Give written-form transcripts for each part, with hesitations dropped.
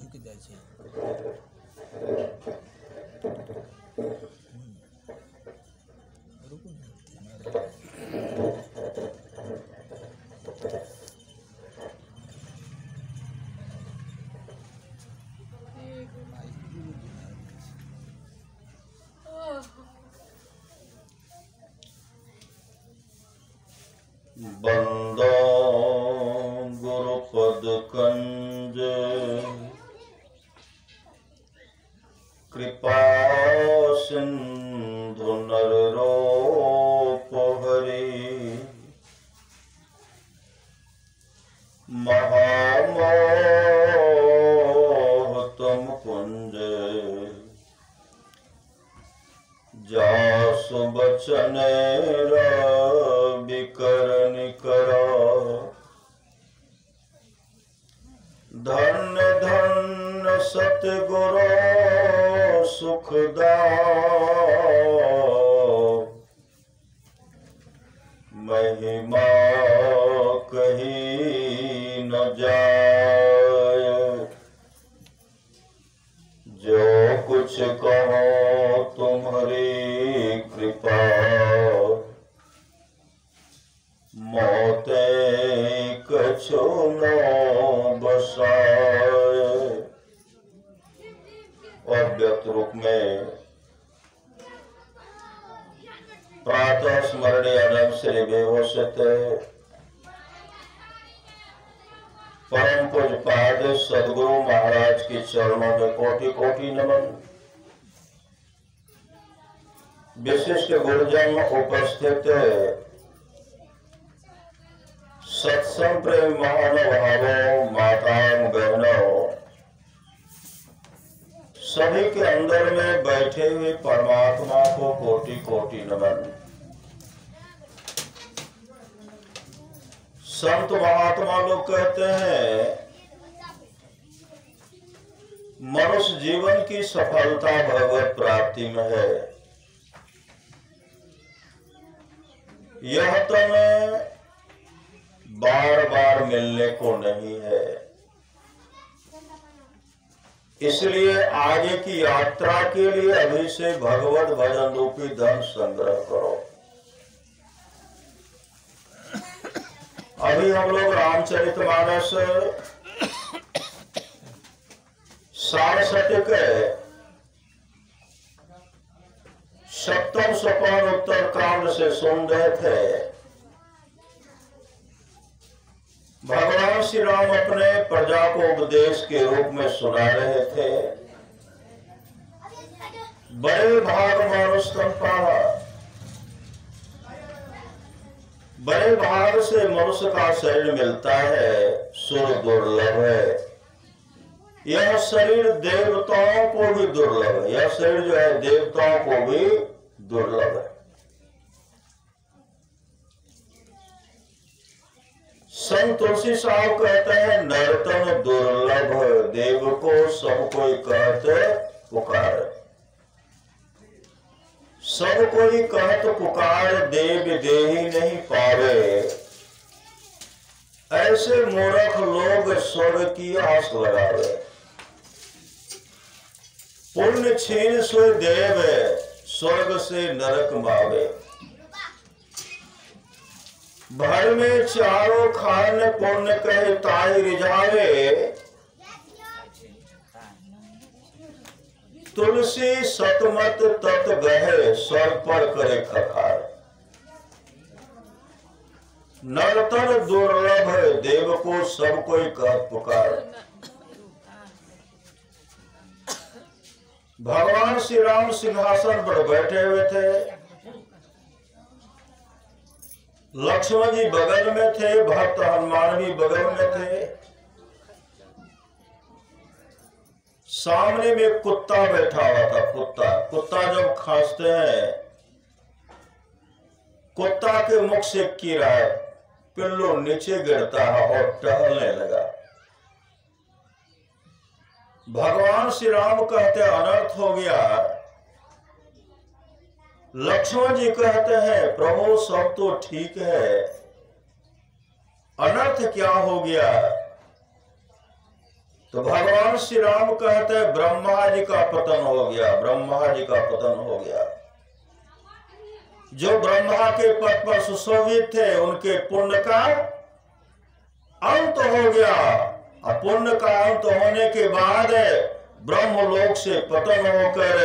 रुक जाए छे। रुकू बंदो गुरुपद कंज कृपा सिंधु नर रूप हरि महामोह तुम कुंज जासु बचन विकरण करो धन्य धन्य सतगुरु सुखदाओ महिमा कही न जाए जो कुछ कहो तुम्हारी कृपा मोते कछु न बसाए। और व्यक्त रूप में प्रातः स्मरणीय अनंत श्री बेहोशत परम पूज्यपाद सदगुरु महाराज के चरणों में कोटि कोटि नमन। विशिष्ट गुरुजन उपस्थित सत्संग प्रेम महानुभावों माताओं बहनों सभी के अंदर में बैठे हुए परमात्मा को कोटि कोटि नमन। संत महात्मा लोग कहते हैं मनुष्य जीवन की सफलता भगवत प्राप्ति में है। यह तन बार बार मिलने को नहीं है, इसलिए आगे की यात्रा के लिए अभी से भगवत भजन रूपी धन संग्रह करो। अभी हम लोग रामचरितमानस 67 सप्तम सोपान उत्तर कांड से सुन रहे थे। भगवान श्री राम अपने प्रजा को उपदेश के रूप में सुना रहे थे। बड़े भाग मानुष तन पावा, बड़े भाग से मनुष्य का शरीर मिलता है, सुर दुर्लभ है। यह शरीर देवताओं को भी दुर्लभ है, यह शरीर जो है देवताओं को भी दुर्लभ है। संत तुलसी साहब कहते हैं नर्तन दुर्लभ देव को सब कोई कहते पुकार। सब कोई कहत पुकार देव देही नहीं पावे। ऐसे मूर्ख लोग स्वर्ग की आस लगावे। पुण्य छीन सो देव स्वर्ग से नरक मावे। भर में चारों खान पुण्य कहे ताई रिझावे। तुलसी सतमत तत गहे स्वर पर करे खखार। नर्तन दुर्लभ देव को सब कोई कहत पुकार। भगवान श्री राम सिंहासन पर बैठे हुए थे। लक्ष्मण जी बगल में थे, भक्त हनुमान भी बगल में थे। सामने में कुत्ता बैठा हुआ था। कुत्ता जब खांसते हैं, कुत्ता के मुख से कीड़ा पिल्लू नीचे गिरता है और टहलने लगा। भगवान श्री राम कहते अनर्थ हो गया। लक्ष्मण जी कहते हैं प्रभु सब तो ठीक है, अनर्थ क्या हो गया? तो भगवान श्री राम कहते हैं ब्रह्मा जी का पतन हो गया, ब्रह्मा जी का पतन हो गया। जो ब्रह्मा के पद पर सुशोभित थे उनके पुण्य का अंत हो गया। और पुण्य का अंत होने के बाद ब्रह्मलोक से पतन होकर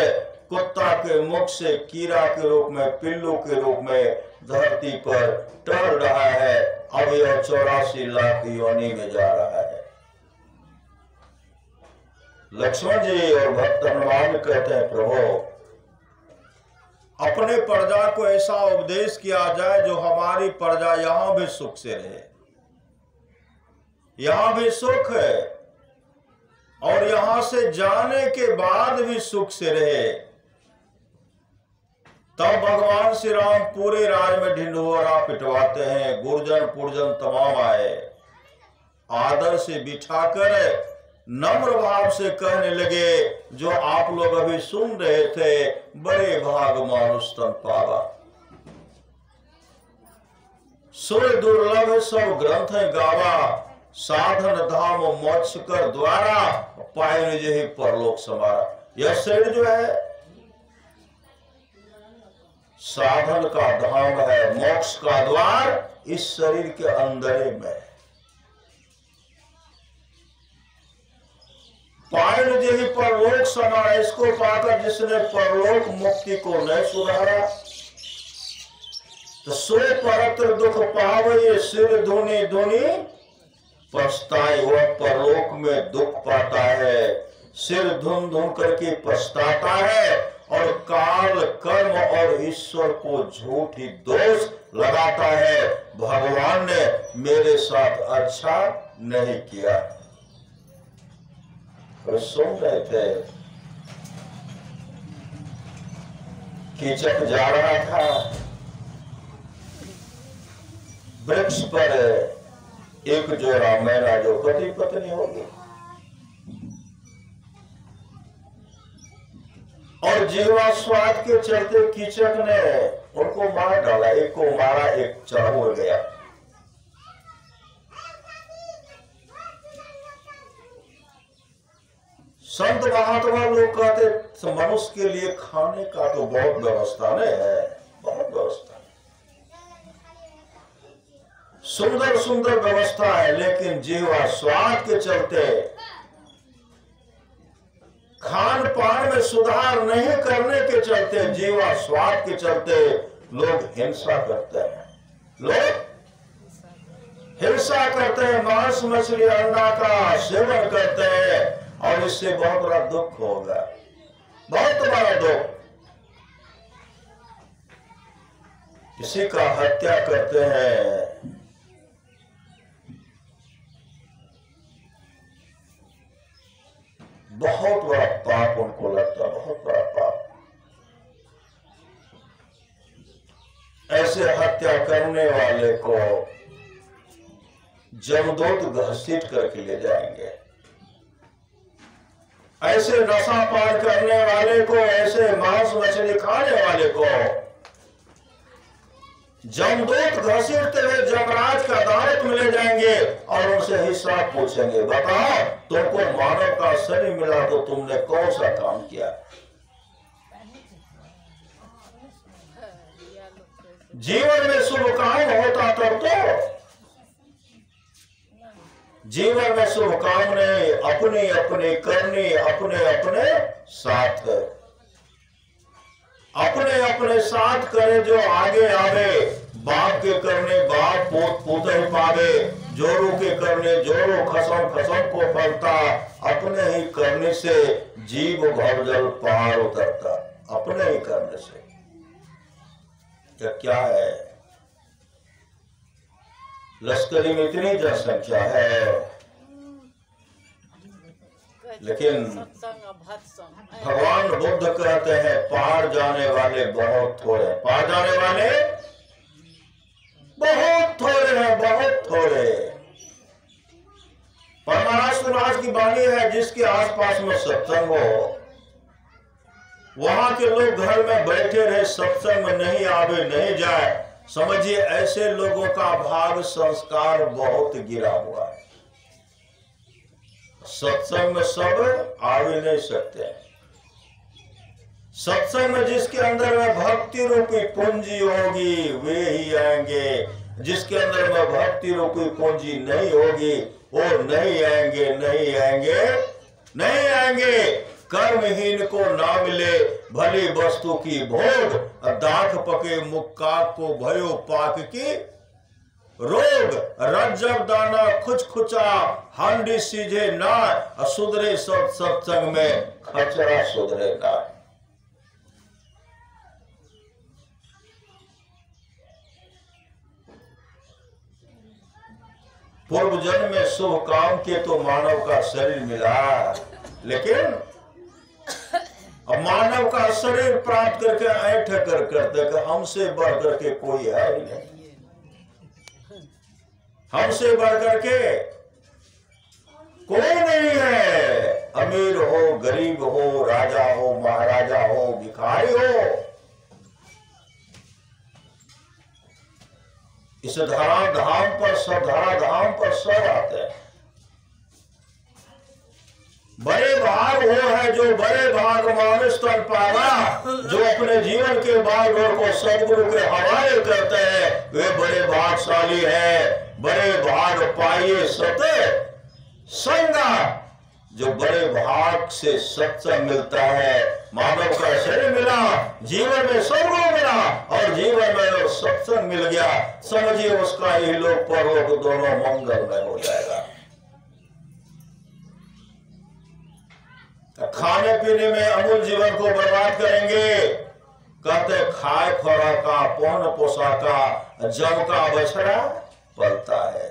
कुत्ता के मुख से कीड़ा के रूप में, पिल्लू के रूप में धरती पर टहल रहा है। अब यह 84 लाख योनि में जा रहा है। लक्ष्मण जी और भक्त हनुमान कहते हैं प्रभु अपने प्रजा को ऐसा उपदेश किया जाए जो हमारी प्रजा यहां भी सुख से रहे, यहां भी सुख है और यहां से जाने के बाद भी सुख से रहे। तब भगवान श्री राम पूरे राज में ढिंढोरा पिटवाते हैं। गुर्जन पुरजन तमाम आए, आदर से बिठाकर नम्र भाव से कहने लगे जो आप लोग अभी सुन रहे थे, बड़े भाग मानुष तन पावा। सुर दुर्लभ सब ग्रंथ गावा, साधन धाम मोक्ष कर द्वारा, पाए निज ही परलोक समारा। यह शरीर जो है साधन का धाम है, मोक्ष का द्वार इस शरीर के अंदर में। पाए निज ही परलोक समारा, इसको पाकर जिसने परलोक मुक्ति को नहीं सुधारा तो सो परत्र दुख पावे, सिर धुनी धुनी पछताए। वह परलोक में दुख पाता है, सिर धुन धुन करके पछताता है और काल कर्म और ईश्वर को झूठी दोष लगाता है। भगवान ने मेरे साथ अच्छा नहीं किया। और सुन रहे थे कीचक जा रहा था, वृक्ष पर एक जोड़ा मैना जो पति पत्नी होगी और जीवा स्वाद के चलते कीचक ने उनको मार डाला। एक को मारा, एक चढ़ हो गया। संत महात्मा लोग कहते मनुष्य के लिए खाने का तो बहुत व्यवस्था नहीं है, बहुत व्यवस्था, सुंदर सुंदर व्यवस्था है, लेकिन जीवा स्वाद के चलते, खान पान में सुधार नहीं करने के चलते, जीवा स्वाद के चलते लोग हिंसा करते हैं। लोग हिंसा करते हैं, मांस मछली अंडा का सेवन करते हैं और इससे बहुत बड़ा दुख होगा, बहुत बड़ा दुख। किसी का हत्या करते हैं, बहुत बड़ा पाप उनको लगता, बहुत बड़ा पाप। ऐसे हत्या करने वाले को जमदूत घसीट करके ले जाएंगे। ऐसे नशा पान करने वाले को, ऐसे मांस मछली खाने वाले को जमदूत घसीटते हुए जमराज का अदालत में ले जाएंगे और उनसे हिसाब पूछेंगे, बताओ तुमको मानव का शरीर मिला तो तुमने कौन सा काम किया। जीवन में शुभ काम होता तब तो, जीवन में शुभ काम ने अपने अपने करने, अपने अपने साथ है, अपने अपने साथ करे जो आगे आवे। बाप के करने बाप पोत पोते पावे, जोरों के करने जोरों खसम खसम को फलता। अपने ही करने से जीव भवजल पार उतरता, अपने ही करने से। क्या है, लश्करी में इतनी जनसंख्या है, लेकिन भगवान बुद्ध कहते हैं पार जाने वाले बहुत थोड़े, पार जाने वाले बहुत थोड़े हैं, बहुत थोड़े। परमाराष्ट्र राज की वाणी है, जिसके आसपास में सत्संग हो, वहां के लोग घर में बैठे रहे, सत्संग में नहीं आवे, नहीं जाए, समझिए ऐसे लोगों का भाग संस्कार बहुत गिरा हुआ है। सत्संग में सब आ भी नहीं सकते। सत्संग में जिसके अंदर में भक्ति रूपी पूंजी होगी वे ही आएंगे, जिसके अंदर में भक्ति रूपी पूंजी नहीं होगी वो नहीं आएंगे, नहीं आएंगे, नहीं आएंगे। कर्महीन को ना मिले भली वस्तु की भोग, दाख पके मुक्काक को भयो पाक की रोग। रज्जब दाना खुच खुचा हांडी सीझे ना, सुधरे सब सत्संग में खचरा सुधरे ना। पूर्व जन्म में शुभ काम के तो मानव का शरीर मिला, लेकिन अब मानव का शरीर प्राप्त करके ऐठ कर करते कि हमसे बढ़ करके कोई है ही नहीं, हमसे बढ़ करके कोई नहीं है। अमीर हो गरीब हो, राजा हो महाराजा हो भिखारी हो, इस धरा धाम पर सब, धरा धाम पर सब आते हैं। बड़े भाग वो है जो बड़े भाग मानुष तन पावा, जो अपने जीवन के बागडोर को सदगुरु के हवाले करते हैं वे बड़े भागशाली है। बड़े भाग पाइए सत संगा, जो बड़े भाग से सत्संग मिलता है, मानव का शरीर मिला, जीवन में सदगुरु मिला और जीवन में सत्संग मिल गया, समझिए उसका ही लोक परलोक दोनों मंगलमय हो जाएगा। खाने पीने में अमूल जीवन को बर्बाद करेंगे, कहते खाए खोराका पौन पोशाका जम का बछड़ा पलता है।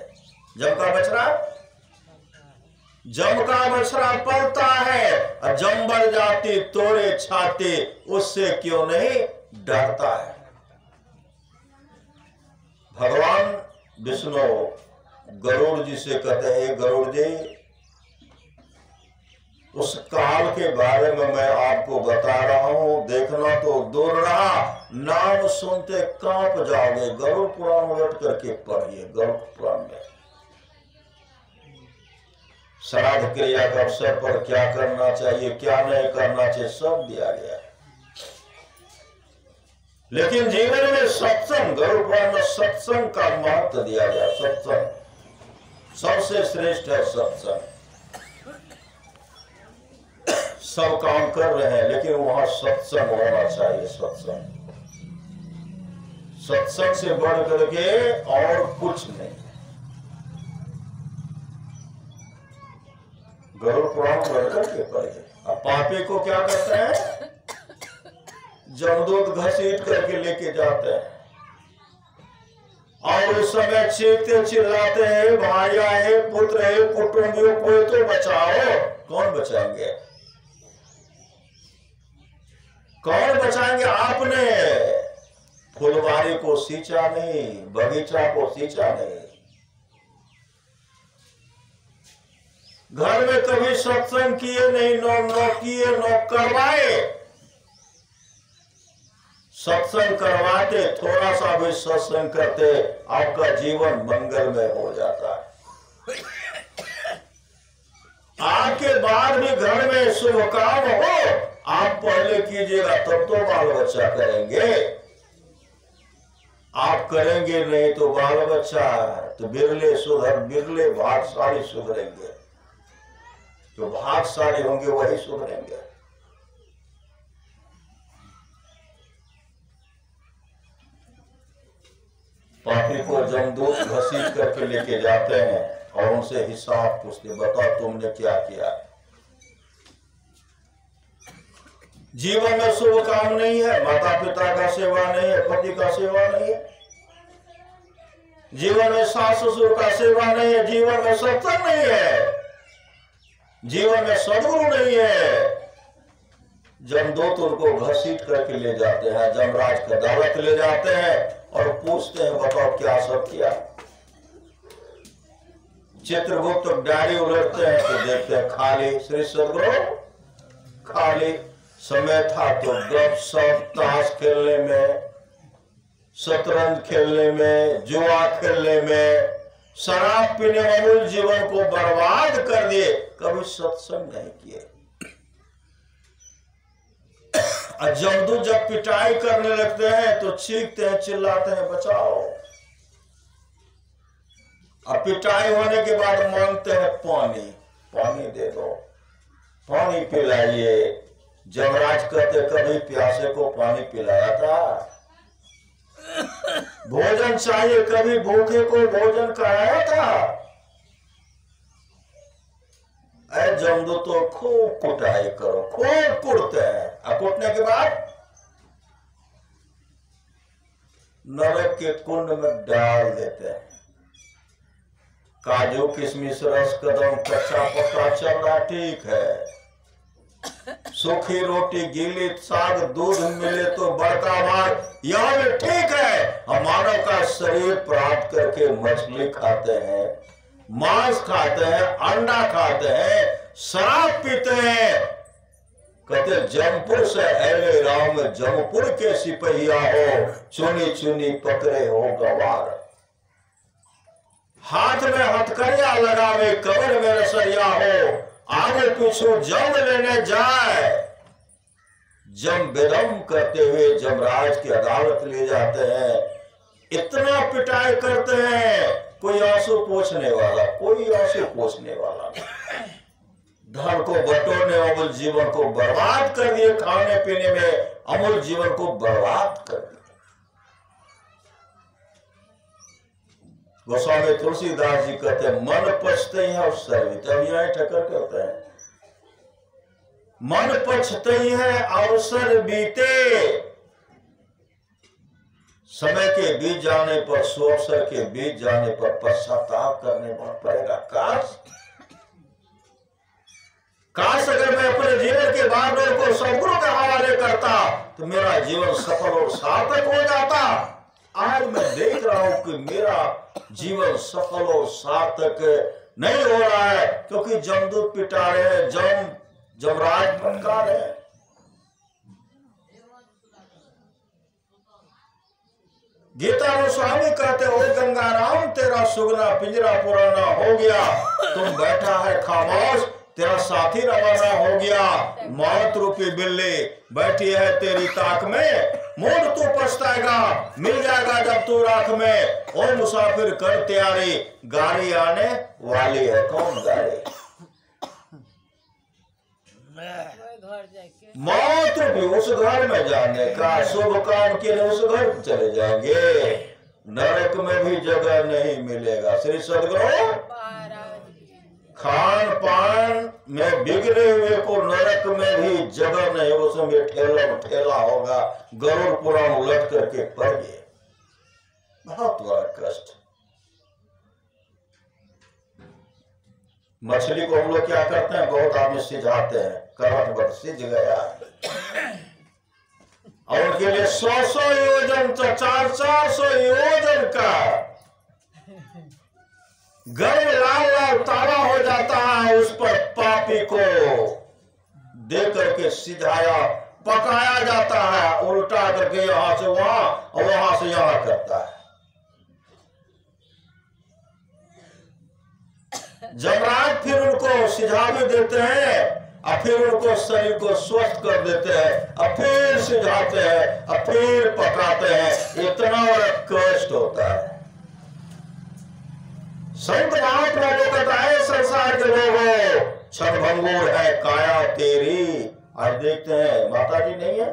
जम का बछड़ा, जम का बछड़ा पलता है, जम बढ़ जाती तोड़े छाती उससे क्यों नहीं डरता है। भगवान विष्णु गरुड़ जी से कहते हैं, गरुड़ जी उस काल के बारे में मैं आपको बता रहा हूं, देखना तो दूर रहा, नाम सुनते कांप जाओगे। गरुड़ पुराण उलट करके पढ़िए, गरुड़ पुराण में श्राद्ध क्रिया के अवसर पर क्या करना चाहिए क्या नहीं करना चाहिए सब दिया गया है। लेकिन जीवन में सत्संग, गरुड़ पुराण में सत्संग का महत्व दिया गया। सत्संग सबसे श्रेष्ठ है। सत्संग सब काम कर रहे हैं लेकिन वहां सत्संग होना चाहिए। सत्संग, सत्संग से बढ़ करके और कुछ नहीं। गरुड़ पुराण बढ़ करके पढ़े। अब पापी को क्या करते हैं, जमदूत घसीट करके लेके जाते हैं और उस समय चीखते चिल्लाते हैं, भाइया है, पुत्र है, कुटुंबियों कोई तो बचाओ। कौन बचाएंगे, कौन बचाएंगे? आपने फुलवारी को सींचा नहीं, बगीचा को सींचा नहीं, घर में कभी सत्संग किए नहीं, न किए न करवाए। सत्संग करवाते, थोड़ा सा भी सत्संग करते, आपका जीवन मंगलमय हो जाता है। आपके बाद भी घर में शुभ काम हो, आप पहले कीजिएगा तब तो बाल बच्चा करेंगे। आप करेंगे नहीं तो बाल बच्चा तो बिरले सुधर, बिरले भागशाली सुधरेंगे। जो भागशाली होंगे वही सुधरेंगे। पापी को जमदूत घसीट करके लेके जाते हैं और उनसे हिसाब पूछते, बताओ तुमने क्या किया। जीवन में शुभ काम नहीं है, माता पिता का सेवा नहीं है, पति का सेवा नहीं है, जीवन में सास ससुर का सेवा नहीं है, जीवन में सत्संग नहीं है, जीवन में सदगुरु नहीं है। जमदूत उनको घसीट करके ले जाते हैं, जमराज का दावत ले जाते हैं और पूछते हैं, बताओ क्या सब किया। चित्रगुप्त डायरी उलटते हैं तो देखते हैं खाली। श्री सदगुरु खाली। समय था तो गप सप, ताश खेलने में, शतरंज खेलने में, जुआ खेलने में, शराब पीने अमूल जीवन को बर्बाद कर दिए, कभी सत्संग नहीं किए। जमदूत जब पिटाई करने लगते हैं तो चीखते हैं, चिल्लाते हैं, बचाओ। अब पिटाई होने के बाद मांगते हैं पानी, पानी दे दो, पानी पिलाइए। जमराज कहते कभी प्यासे को पानी पिलाया था? भोजन चाहिए, कभी भूखे को भोजन कराया था? ऐ जमदूत तो खूब कुटाई करो, खूब कुटते हैं। और कुटने के बाद नरक के कुंड में डाल देते हैं। काजू किशमिश रस कदम कच्चा पक्का चल रहा ठीक है, सूखी रोटी गीली साग दूध मिले तो बड़का मार, यह भी ठीक है। हम मानव का शरीर प्राप्त करके मछली खाते हैं, मांस खाते हैं, अंडा खाते हैं, शराब पीते हैं। कहते जमपुर से ऐले राम जमपुर के सिपहिया हो, चुनी चुनी पकड़े हो गवार। हाथ में हथकड़िया लगावे कमर में रसरिया हो, आगे पीछे जंग लेने जाए। जम बेदम करते हुए जमराज की अदालत ले जाते हैं। इतना पिटाई करते हैं, कोई आंसू पोंछने वाला, कोई आंसू पोंछने वाला नहीं। धन को बटोरने, अमूल जीवन को बर्बाद कर दिए, खाने पीने में अमूल जीवन को बर्बाद कर दिया। गोस्वामी तुलसीदास जी कहते हैं मन पछते हैं और सर्वी, तब यहाँ ठक्कर करते हैं। मन पछते हैं अवसर बीते, समय के बीत जाने पर, सुअवसर के बीत जाने पर पश्चाताप करने पड़ेगा। काश अगर मैं अपने जीवन के बादलों को सदगुरु के हवाले करता तो मेरा जीवन सफल और सार्थक हो जाता। आज मैं देख रहा हूं कि मेरा जीवन सफल और सार्थक नहीं हो रहा है, क्योंकि जमदूत पिटा रहे हैं, जमराज फटका रहे हैं। गीता गोस्वामी कहते हो गंगाराम तेरा सुगना पिंजरा पुराना हो गया, तुम बैठा है खामोश, तेरा साथी रवाना हो गया। मौत रूपी बिल्ली बैठी है तेरी ताक में, मोड़ तू पछताएगा, मिल जाएगा जब तू राख में। ओ मुसाफिर कर तैयारी, गाड़ी आने वाली है। कौन गाड़ी? मौत भी उस घर में जाने का, शुभ काम के लिए उस घर चले जाएंगे। नरक में भी जगह नहीं मिलेगा। श्री सदगुरु खान पान में बिगड़े हुए को नरक में भी जगह नहीं, उसमें ठेला होगा, गरुड़ पुराण उलट करके पड़ गए। बहुत बड़ा कष्ट। मछली को हम लोग क्या करते हैं, बहुत आदमी सिझाते हैं, करवट पर सिझ गया और उनके लिए 100 योजन, 400 योजन का गर्म लाल लाल तावा हो जाता है, उस पर पापी को दे करके सिझाया पकाया जाता है, उल्टा करके यहां से वहां और वहां से यहां करता है। जमराज फिर उनको सिझा भी देते हैं और फिर उनको शरीर को स्वस्थ कर देते हैं और फिर सिझाते हैं और फिर पकाते हैं। इतना बड़ा कष्ट होता है। संत महात्मा को बताए संसार के लोगों, क्षणभंगुर है काया तेरी। आज देखते हैं माता जी नहीं है,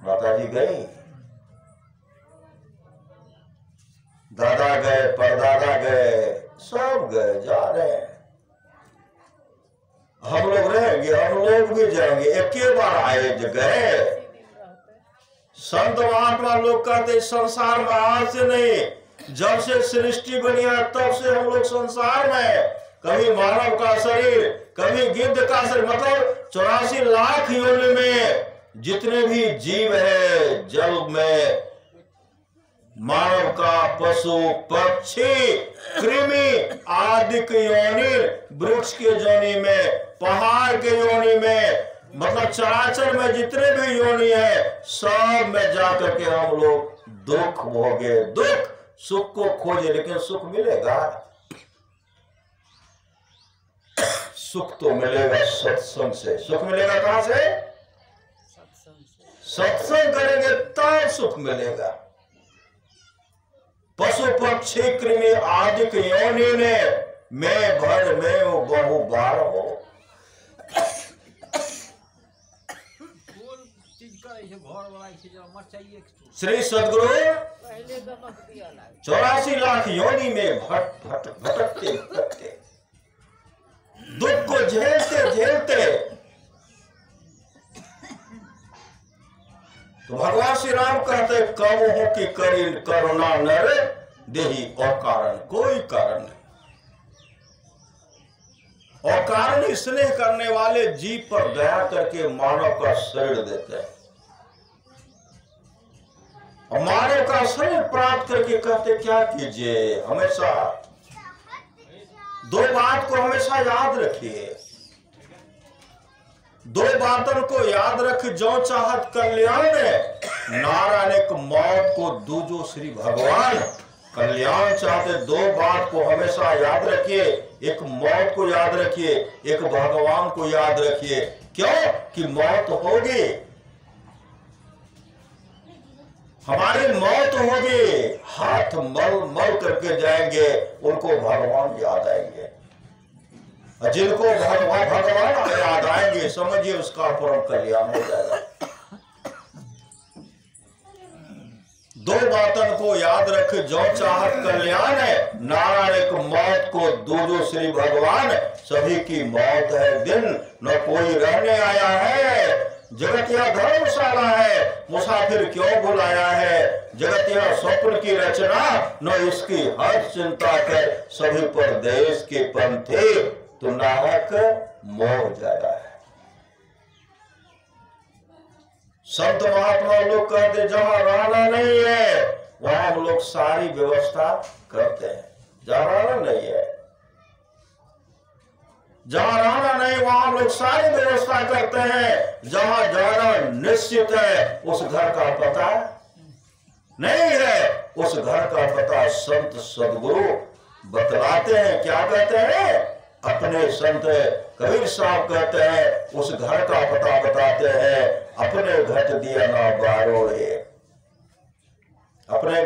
माता जी गई, दादा गए, परदादा गए, सब गए, जा रहे हैं। हम लोग रहेंगे, हम लोग भी जाएंगे, एक ही बार आए गए। संत महात्मा लोग कहते संसार में आज से नहीं, जब से सृष्टि बनी है तब से हम लोग संसार में, कभी मानव का शरीर, कभी गिद्ध का शरीर, मतलब 84 लाख योनि में जितने भी जीव है, जल में मानव का, पशु पक्षी कृमि आदि की योनि, वृक्ष के योनि में, पहाड़ के योनि में, मतलब चराचर में जितने भी योनि है सब में जाकर के हम लोग दुख भोगे। दुख सुख को खोजे, लेकिन सुख मिलेगा? सुख तो मिलेगा सत्संग से। सुख मिलेगा कहां से? सत्संग करेंगे तब सुख मिलेगा। पशु पक्षी कृमि आदिक योनि ने मैं भर में बहु बार हो। श्री सदगुरु 84 लाख योनि में भटकते भटकते दुख को झेलते झेलते तो भगवान श्री राम कहते कब हो कि करी करुणा नर देही, और कारण कोई कारण नहीं। और कारण स्नेह करने वाले जीव पर दया करके मानव का शरीर देते हैं, और मानव का शरीर प्राप्त करके कहते क्या कीजिए, हमेशा दो बात को हमेशा याद रखिए। दो बातों को याद रख जो चाहत कल्याण नारायण मौत को दूजो श्री भगवान। कल्याण चाहते दो बात को हमेशा याद रखिए, एक मौत को याद रखिए, एक भगवान को याद रखिए। क्यों कि मौत होगी, हमारी मौत होगी, हाथ मल मल करके जाएंगे, उनको भगवान याद आएंगे। जिनको भगवान याद आएंगे समझिए उसका परम कल्याण हो जाएगा। दो बातों को याद रख जो चाहत कल्याण है नारायण मौत को दूजो श्री भगवान। सभी की मौत है दिन, न कोई रहने आया है। जगत यह धर्मशाला है, मुसाफिर क्यों बुलाया है। जगत यह स्वप्न की रचना, न इसकी हर चिंता कर। सभी परदेश के पंथे तो नाहक मोह जाता है। संत महात्मा लोग कहते जहां रहना नहीं है वहां हम लोग सारी व्यवस्था करते हैं। जहां रहना नहीं है, जहां रहना नहीं वहां हम लोग सारी व्यवस्था करते हैं। जहां जाना निश्चित है उस घर का पता नहीं है, उस घर का पता संत सदगुरु बतलाते हैं। क्या कहते हैं? अपने संत कबीर साहब कहते हैं उस घर का पता बताते हैं। अपने घट दिया ना बारोड़े, अपने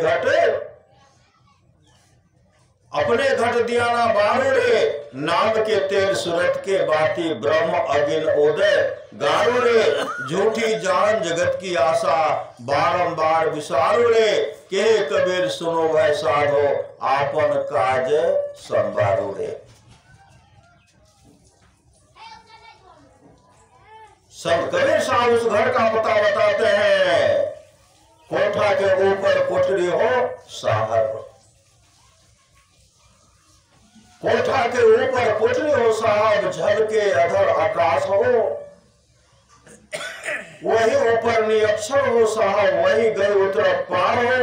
घट दिया ना बारोड़े। नाम के तेल सूरत के बाती ब्रह्म अगिन उदय गारोड़े। झूठी जान जगत की आशा बारंबार विसारोड़े। के कबीर सुनो वह साधो आपन काज संभारोड़े। संत कबीर साहब उस घर का पता बताते हैं। कोठा के ऊपर कोठरी हो साहब, कोठा के ऊपर कोठरी हो साहब। झल के अधर आकाश हो, वही ऊपर निअक्षर हो साहब। वही गए उतर पार हो।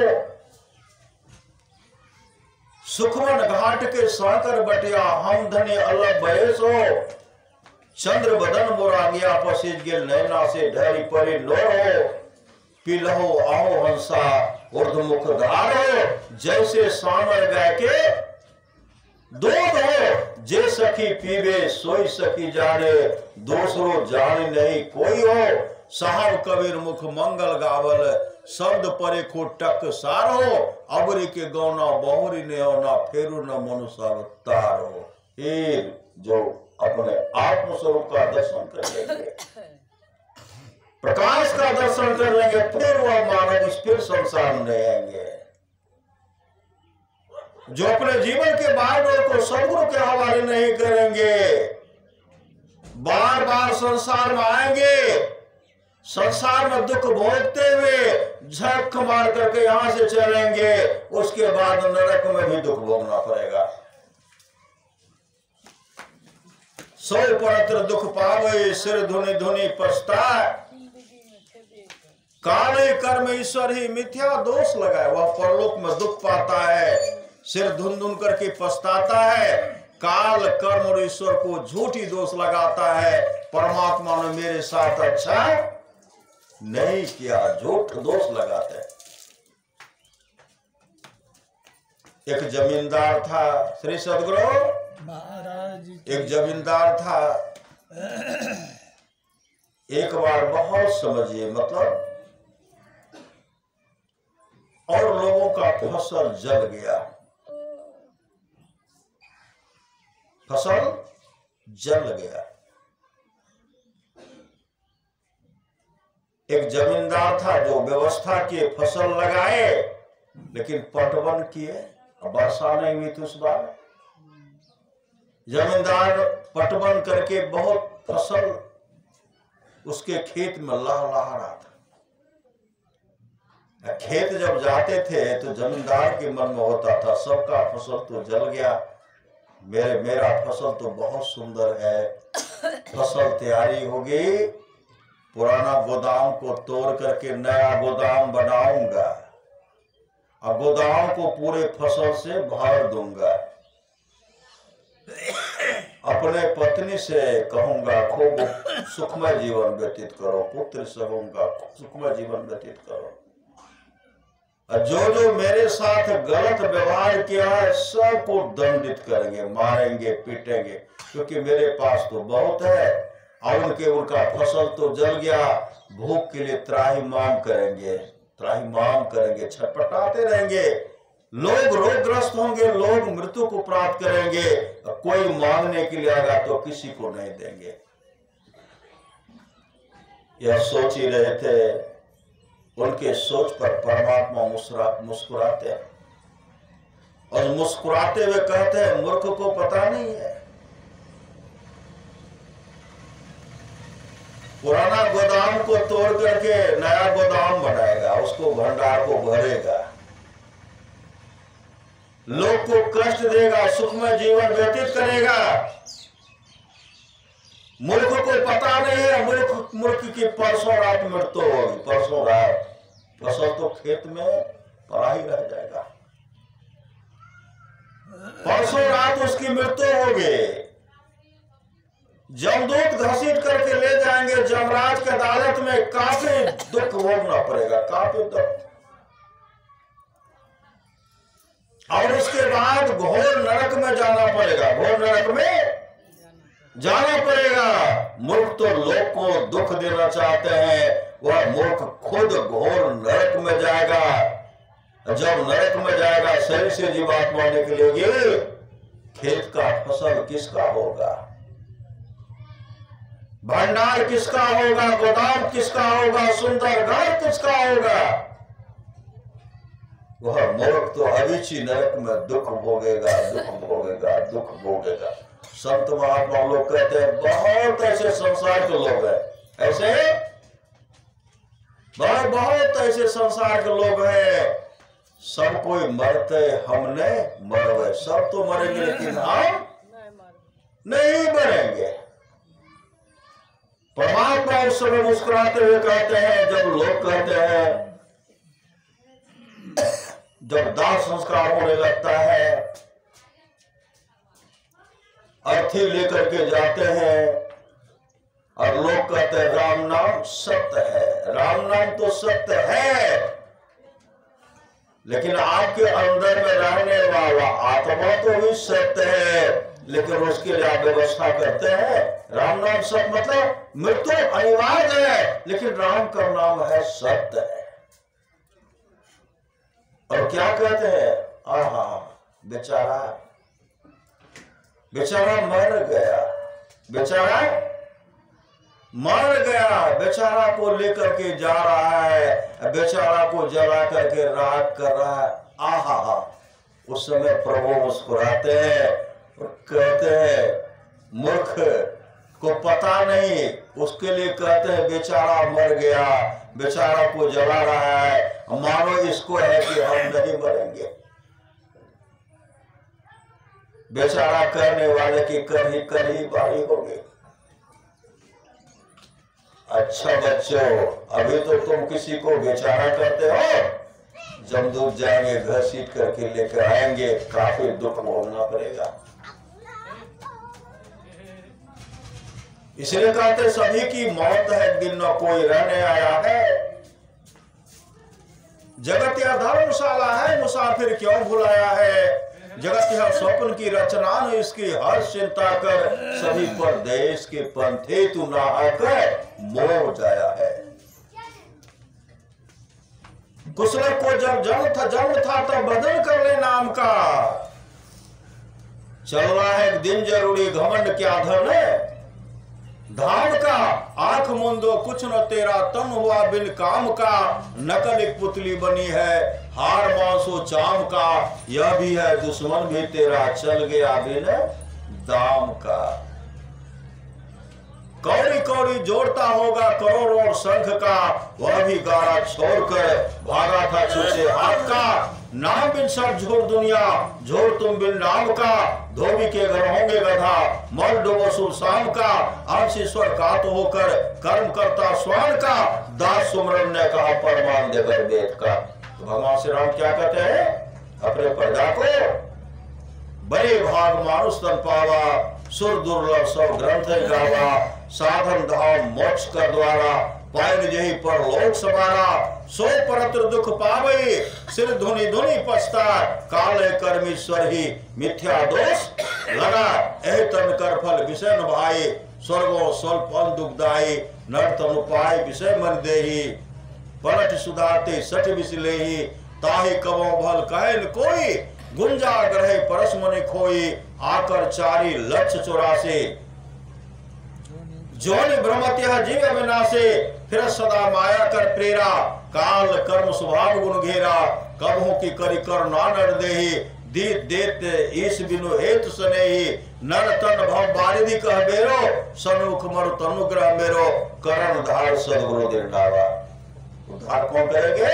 सुखमन घाट के साकर बटिया हम धने अलग बयस हो। चंद्र बदन मोरा गया पसीज गिर नैना से ढरी परी नोर हो। पिलहो आओ हंसा ऊर्ध्वमुख धार हो। जैसे सामर गाय के दूध हो। जे सखी पीवे सोई सखी जाने, दूसरो जाने नहीं कोई हो। साहब कबीर मुख मंगल गावल, शब्द परे को टक सार हो। अबरी के गौना बहुरी ने हो ना फेरू न मनुष्य अवतार हो। फिर जो अपने आत्म स्वरूप का दर्शन कर लेंगे, प्रकाश का दर्शन कर लेंगे, फिर वह मानव इस फिर संसार में रहेंगे। जो अपने जीवन के बार-बार को सदगुरु के हवाले नहीं करेंगे, बार बार संसार में आएंगे, संसार में दुख भोगते हुए झक मार करके यहां से चलेंगे, उसके बाद नरक में भी दुख भोगना पड़ेगा। सौ परत्र दुख पावे सिर धुनि धुनि पछताए। काले कर्म ईश्वर ही मिथ्या दोष लगाए। वह परलोक में दुख पाता है, सिर धुन धुन करके पछताता है। काल कर्म और ईश्वर को झूठी दोष लगाता है। परमात्मा ने मेरे साथ अच्छा नहीं किया, झूठ दोष लगाते हैं। एक जमींदार था, श्री सदगुरु महाराज। एक जमींदार था। एक बार बहुत समझिए मतलब, और लोगों का फसल जल गया, फसल जल गया। एक जमींदार था जो व्यवस्था किए, फसल लगाए, लेकिन पटवन किए, वर्षा नहीं हुई थी उस बार। जमींदार पटवन करके बहुत फसल उसके खेत में लहलहा रहा था। खेत जब जाते थे तो जमींदार के मन में होता था सबका फसल तो जल गया, मेरा फसल तो बहुत सुंदर है, फसल तैयारी होगी, पुराना गोदाम को तोड़ करके नया गोदाम बनाऊंगा और गोदाम को पूरे फसल से भर दूंगा। अपने पत्नी से कहूंगा खूब सुखमय जीवन व्यतीत करो, पुत्र से कहूंगा सुखमय जीवन व्यतीत करो। जो जो मेरे साथ गलत व्यवहार किया है सबको दंडित करेंगे, मारेंगे, पीटेंगे, क्योंकि मेरे पास तो बहुत है और उनका फसल तो जल गया। भूख के लिए त्राहिमाम करेंगे, त्राहिमाम करेंगे, छटपटाते रहेंगे, लोग रोगग्रस्त होंगे, लोग मृत्यु को प्राप्त करेंगे, कोई मांगने के लिए आएगा तो किसी को नहीं देंगे। यह सोच ही रहे थे। उनके सोच पर परमात्मा मुस्कुराते हैं और मुस्कुराते हुए कहते हैं मूर्ख को पता नहीं है, पुराना गोदाम को तोड़ करके नया गोदाम बनाएगा, उसको भंडार को भरेगा, लोग को कष्ट देगा, सुखमय जीवन व्यतीत करेगा। मूर्ख को पता नहीं है मूर्ख की परसों रात मृत्यु होगी, परसों रात फसल तो खेत में पड़ा ही रह जाएगा, परसों रात उसकी मृत्यु होगी। जमदूत घसीट करके ले जाएंगे जमराज की अदालत में, काफी दुख भोगना पड़ेगा, काफी दुख। और उसके बाद घोर नरक में जाना पड़ेगा, घोर नरक में जाना पड़ेगा। मूर्ख तो लोग को दुख देना चाहते हैं, वह मूर्ख खुद घोर नरक में जाएगा। जब नरक में जाएगा शरीर से जीवात्मा निकलेगी, खेत का फसल किसका होगा, भंडार किसका होगा, गोदाम किसका होगा, सुंदर घर किसका होगा। वह मूर्ख तो अविची नरक में दुख भोगेगा, दुख भोगेगा, दुख भोगेगा। संत महात्मा लोग कहते हैं बहुत ऐसे संसार के लोग हैं, ऐसे बहुत ऐसे संसार के लोग हैं, सब कोई मरते हमने मरवे, सब तो मरेंगे लेकिन हम नहीं मरेंगे। परमात्मा उस समय मुस्कुराते हुए कहते हैं, जब लोग कहते हैं, जब दाह संस्कार होने लगता है, अर्थी लेकर के जाते हैं और लोग कहते हैं राम नाम सत्य है, राम नाम तो सत्य है, लेकिन आपके अंदर में रहने वाला आत्मा तो भी सत्य है, लेकिन उसके लिए आप व्यवस्था करते हैं। राम नाम सत्य मतलब मृत्यु अनिवार्य है, लेकिन राम का नाम है सत्य है। और क्या कहते हैं, आहा बेचारा बेचारा मर गया, बेचारा मर गया, बेचारा को लेकर के जा रहा है, बेचारा को जला करके राख कर रहा है। आहा, उस समय प्रभु मुस्कुराते हैं और कहते हैं मूर्ख को पता नहीं, उसके लिए कहते हैं बेचारा मर गया, बेचारा को जला रहा है, मानो इसको है कि हम नहीं मरेंगे। बेचारा करने वाले की कर ही बारी होगी। अच्छा बच्चों, अभी तो तुम किसी को बेचारा करते हो, जमदूत जाएंगे घसीट करके लेकर आएंगे, काफी दुख भोगना पड़ेगा। इसलिए कहते सभी की मौत है, एक दिन न कोई रहने आया है। जगत या धर्मशाला है, मुसाफिर क्यों बुलाया है। जगत यह स्वप्न की रचना ने इसकी हर चिंता कर, सभी परदेश के पंथे तू नाहक मोह जाया है। कुशल को जब जन्म था तब बदल कर ले नाम का, चलना है एक दिन जरूरी घमंड क्या धन धाम का, आंख मुंदो कुछ न तेरा तन हुआ बिन काम का, नकल एक पुतली बनी है हार मांसो चाम का, यह भी है दुश्मन भी तेरा चल गया बिन दाम का। कौड़ी कौड़ी जोड़ता होगा करोड़ों शंख का, वह भी गारा छोड़कर भागा था छूछे हाथ का, नाम बिन सब झोड़ दुनिया झोड़ तुम बिन नाम का, धोबी के घर होंगे गधा मर डुबो सुरसाम का, अंश ईश्वर का तो होकर कर्म करता स्वान का, दास सुमरन ने कहा परमान देकर वेद का। तो भगवान श्री राम क्या कहते हैं अपने प्रजा को, बड़े भाग मानुष तन पावा, सुर दुर्लभ सब ग्रंथ गावा, साधन धाम मोक्ष कर द्वारा, पाइन जही पर लोक समारा, सो परत्र दुख पावे सिर धुनि धुनि पछता, काले कर्मेश्वर ही मिथ्या दोष लगा, एह तन कर फल विषय न भाई, स्वर्गो स्वल्प फल दुखदाई, नर तनु पाए विषय मन देही, पलट सुधाते सठ विसलेही, ताहि कबो भल कहे न कोई, गुंजा ग्रहे परस मनि खोई, आकर चारी लक्ष्य 84, जोनि ब्रह्मत्य जीव अविनाशे, फिर सदा माया कर प्रेरा, काल कर्म स्वभाव गुण घेरा, कबहू की करी कर नानर देही, दीत देत ईश बिनु हेतु सनेही, नर तन भव बारिधि कह बेरो, सनुख मरु तनुग्रह मेरो, करण धार सदगुरु दिरनावा। उद्धार कौन करेंगे?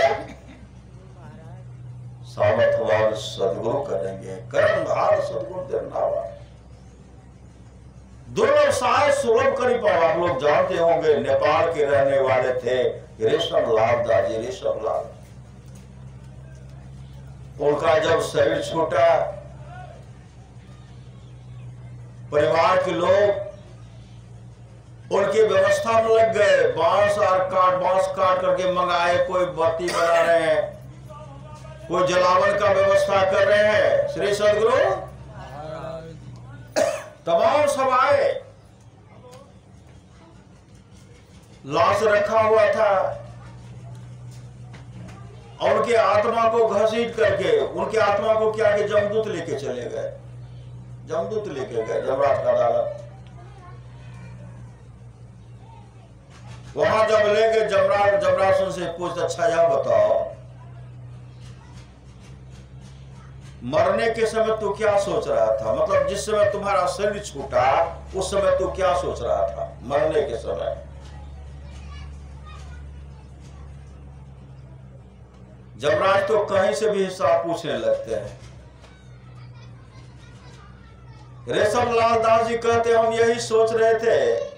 सामर्थवान सदगुरु करेंगे, करण धार सदगुरु दिरनावा। दुर्लभ सहाय सुलभ करी पाओ। आप लोग जानते होंगे नेपाल के रहने वाले थे रेशम लाल दाजी, रेशम लाल। उनका जब शरीर छूटा, परिवार के लोग उनकी व्यवस्था में लग गए, बांस काट करके मंगाए, कोई बत्ती बना रहे हैं, कोई जलावन का व्यवस्था कर रहे हैं। श्री सदगुरु तमाम सब आए, लाश रखा हुआ था, और उनके आत्मा को घसीट करके उनके आत्मा को क्या कि जमदूत लेके चले गए, जमदूत लेके गए जमराज का अदालत। वहां जब लेके जमराज से पूछ, अच्छा यह बताओ मरने के समय तू क्या सोच रहा था? मतलब जिस समय तुम्हारा शरीर छूटा उस समय तू क्या सोच रहा था मरने के समय? जमराज तो कहीं से भी हिसाब पूछने लगते हैं। रेशम लाल दास जी कहते हम यही सोच रहे थे,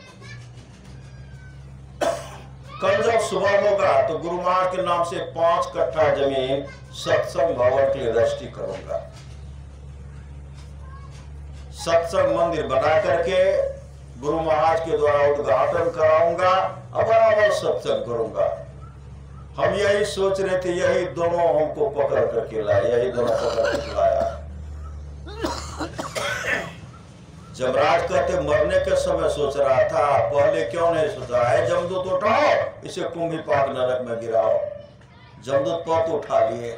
कल जब सुबह होगा तो गुरु महाराज के नाम से 5 कट्ठा जमीन सत्संग भवन के लिए रजिस्ट्री करूंगा, सत्संग मंदिर बना करके गुरु महाराज के द्वारा उद्घाटन कराऊंगा और बराबर सत्संग करूंगा। हम यही सोच रहे थे, यही दोनों हमको पकड़ करके लाया, यही दोनों पकड़ करके लाया। जमराज कहते मरने के समय सोच रहा था, पहले क्यों नहीं सोचा है? जमदूत उठाओ, इसे कुंभी पाक नरक में गिराओ। जमदूत पत उठा लिए,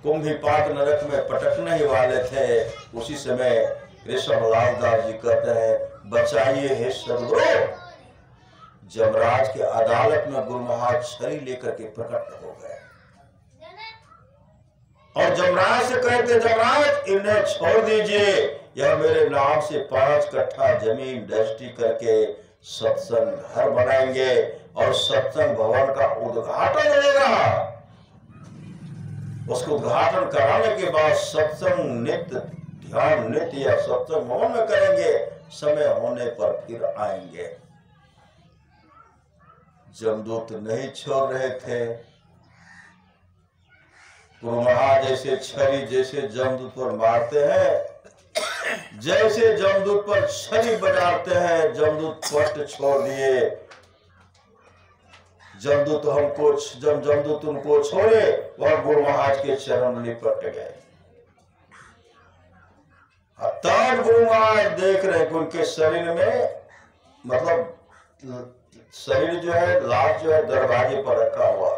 कुंभी पाक नरक में पटकने ही वाले थे। उसी समय रेशम लाल दास जी कहते हैं बचाइए हे सदगुरु। जमराज के अदालत में गुरु महाराज छड़ी लेकर के प्रकट हो गए और जमराज से कहते जमराज इन्हें छोड़ दीजिए, यह मेरे नाम से 5 कट्ठा जमीन रजिस्ट्री करके सत्संग घर बनाएंगे और सत्संग भवन का उद्घाटन होगा। उसको उद्घाटन कराने के बाद सत्संग नित्य ध्यान नित्य या सत्संग भवन में करेंगे, समय होने पर फिर आएंगे। जमदूत नहीं छोड़ रहे थे। गुरु महाराज जैसे छड़ी जैसे जमदूत पर मारते हैं, जैसे जमदूत पर छड़ी बजाते हैं, जमदूत पट छोड़ दिए। जमदूत उनको छोड़े वह गुरु महाराज के चरण में लिपट गए। तब गुरु महाराज देख रहे हैं कि उनके शरीर में मतलब शरीर जो है, लाश जो है दरवाजे पर रखा हुआ।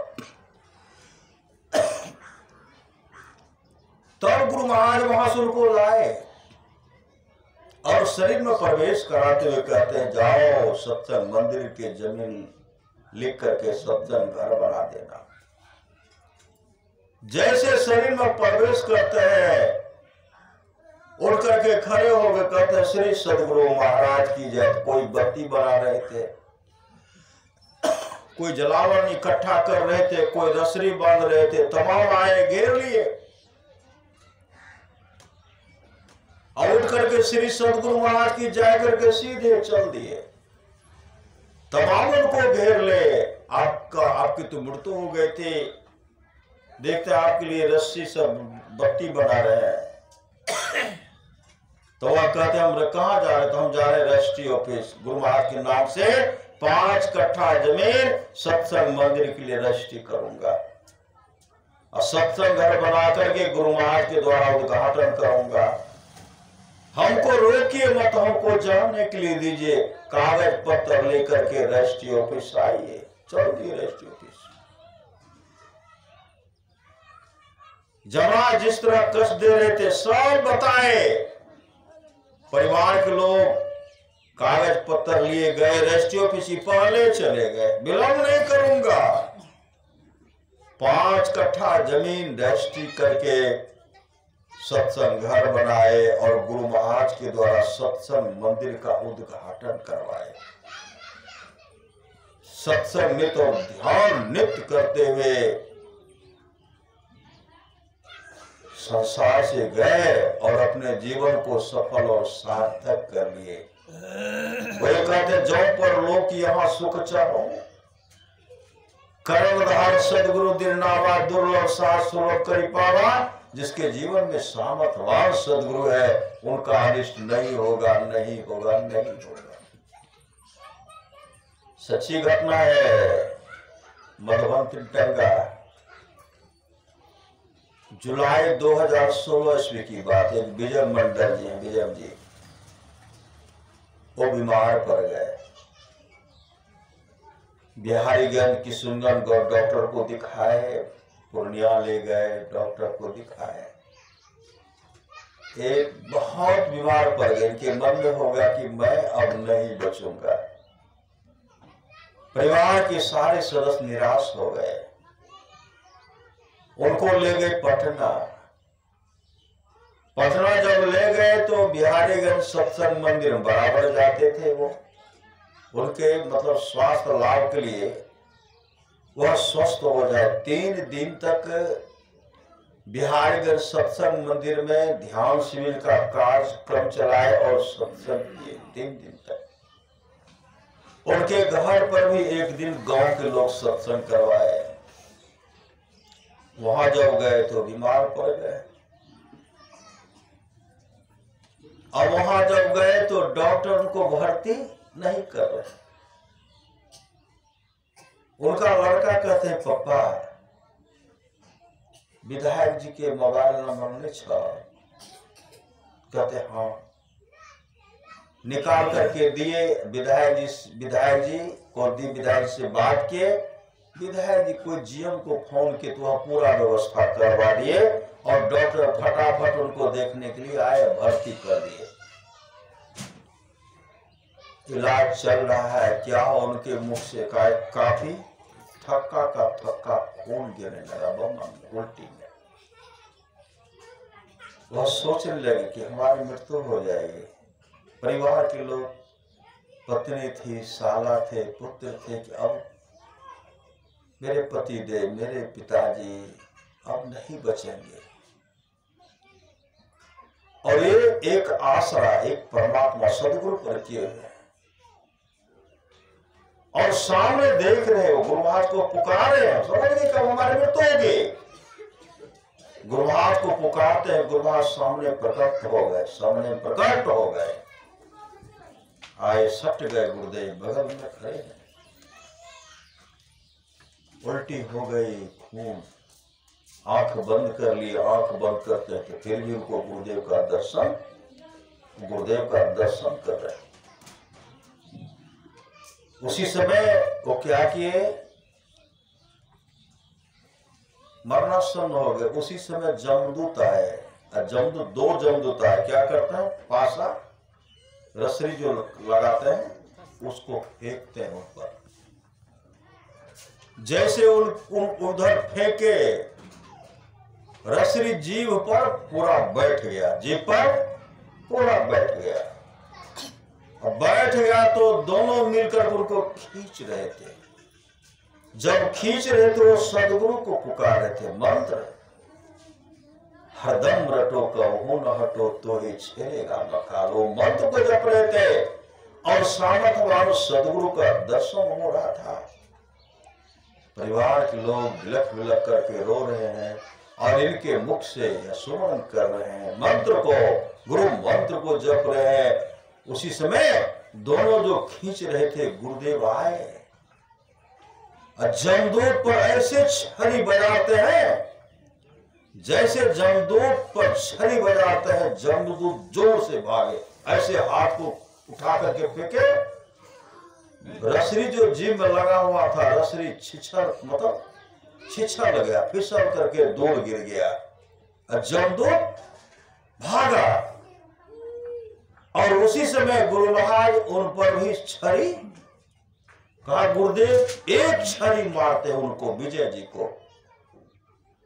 तब गुरु महाराज वहां से उनको लाए और शरीर में प्रवेश कराते हुए कहते हैं, जाओ सत्संग मंदिर के जमीन लिख करके सत्संग घर बना देना। जैसे शरीर में प्रवेश करते हैं, उठ करके खड़े हो गए, कहते हैं श्री सदगुरु महाराज की जय। कोई बत्ती बना रहे थे, कोई जलावन इकट्ठा कर रहे थे, कोई रसरी बांध रहे थे, तमाम आए घेर लिए और उठ करके श्री सदगुरु महाराज की जय करके सीधे चल दिए। तमाम उनको घेर ले, आपकी तो मृत्यु हो गई थी, देखते आपके लिए रस्सी सब बत्ती बना रहे हैं। तो वह कहते हम कहां जा रहे? तो हम जा रहे रजिस्ट्री ऑफिस, गुरु महाराज के नाम से 5 कट्ठा जमीन सत्संग मंदिर के लिए रजिस्ट्री करूंगा और सत्संग घर बना करके गुरु महाराज के द्वारा उद्घाटन करूंगा। हमको रोकिए मत, हमको जाने के लिए दीजिए। कागज पत्र लेकर के रजिस्ट्री ऑफिस आइए। चल दिए रजिस्ट्री ऑफिस। जमा जिस तरह कष्ट दे रहे थे सब बताए। परिवार के लोग कागज पत्र लिए गए, रजिस्ट्री ऑफिस पहले चले गए, विलंब नहीं करूंगा। 5 कट्ठा जमीन रजिस्ट्री करके सत्संग घर बनाए और गुरु महाराज के द्वारा सत्संग मंदिर का उद्घाटन करवाए। सत्संग नित्य और ध्यान नित्य करते हुए संसार से गए और अपने जीवन को सफल और सार्थक कर लिए। वही कहते जो पर लोग यहाँ सुख चाहो, कर्मधार सदगुरु दिरनावा दुर्लभ साथ सुलभ करी पावा। जिसके जीवन में सामर्थवान सदगुरु है उनका अनिष्ट नहीं होगा, नहीं होगा, नहीं होगा। सच्ची घटना है। मधुबन टंगा जुलाई 2016 ईस्वी की बात है। विजय मंडल जी, विजय जी वो बीमार पड़ गए। बिहारीगंज किशनगंज डॉक्टर को दिखाए, पूर्णिया ले गए, डॉक्टर को दिखाए। एक बहुत बीमार पड़ गए। इनके मन में होगा कि मैं अब नहीं बचूंगा। परिवार के सारे सदस्य निराश हो गए। उनको ले गए पटना। पटना जब ले गए तो बिहारीगंज सत्संग मंदिर में बराबर जाते थे। वो उनके मतलब स्वास्थ्य लाभ के लिए वह स्वस्थ हो जाए। 3 दिन तक बिहारीगंज सत्संग मंदिर में ध्यान शिविर का कार्यक्रम चलाए और सत्संग किए 3 दिन तक। उनके घर पर भी एक दिन गांव के लोग सत्संग करवाए। वहां जब गए तो बीमार पड़ गए। और वहां जब गए तो डॉक्टर उनको भर्ती नहीं कर रहे। उनका लड़का कहते हैं पापा विधायक जी के मोबाइल नंबर नहीं छा? कहते हाँ। निकाल करके दिए। विधायक जी को दी। विधायक से बात किए। विधायक जी को जीएम को फोन किए तो वह पूरा व्यवस्था करवा दिए और डॉक्टर फटाफट उनको देखने के लिए आए, भर्ती कर दिए। इलाज चल रहा है। क्या हो उनके मुख से काफी थक्का का थक्का खून गिरने लगा बम उल्टी में। वह सोचने लगे कि हमारी मृत्यु हो जाएगी। परिवार के लोग, पत्नी थी, साला थे, पुत्र थे कि अब मेरे पति देव, मेरे पिताजी अब नहीं बचेंगे। और ये एक आसरा एक परमात्मा सदगुरु पर किए हुए और सामने देख रहे हो। गुरु महाराज को पुकारे हैं, समझ गए कब हमारे मृत्यु होगी। गुरु महाराज को पुकारते हैं, गुरु महाराज सामने प्रकट हो गए, सामने प्रकट हो गए। आए, सट गए गुरुदेव, बगल में खड़े हैं। उल्टी हो गई, खून, आंख बंद कर ली। आंख बंद करते हैं तो फिर भी उनको गुरुदेव का दर्शन गुरुदेव का दर्शन कर रहे हैं। उसी समय वो क्या किए, मरणासन हो गए। उसी समय जमदूत आए, जमदूत, दो जमदूत आए, क्या करते हैं, पासा रसरी जो लगाते हैं उसको फेंकते हैं उन पर। जैसे उधर फेंके, रसरी जीव पर पूरा बैठ गया, जीव पर पूरा बैठ गया। अब बैठ गया तो दोनों मिलकर उनको खींच रहे थे। जब खींच रहे थे वो सदगुरु को पुकार रहे थे, मंत्र हरदम रटो कहूं न हटो तो ही छेड़ेगा मकालो, मंत्र को जप रहे थे और सामर्थवान सदगुरु का दर्शन हो रहा था। परिवार के लोग विलख विलख करके रो रहे हैं और इनके मुख से सुमन कर रहे हैं, मंत्र को, गुरु मंत्र को जप रहे हैं। उसी समय दोनों जो खींच रहे थे गुरुदेव आए। जमदूत पर ऐसे छड़ी बजाते हैं, जैसे जमदूत पर छड़ी बजाते हैं, जमदूत जोर से भागे, ऐसे हाथ को उठा करके फेंके। रसरी जो जीभ में लगा हुआ था, रसरी छिछड़ लग गया, फिसल करके दूर गिर गया। जमदूत भागा और उसी समय गुरु महाराज उन पर भी छड़ी, कहा गुरुदेव एक छड़ी मारते उनको, विजय जी को।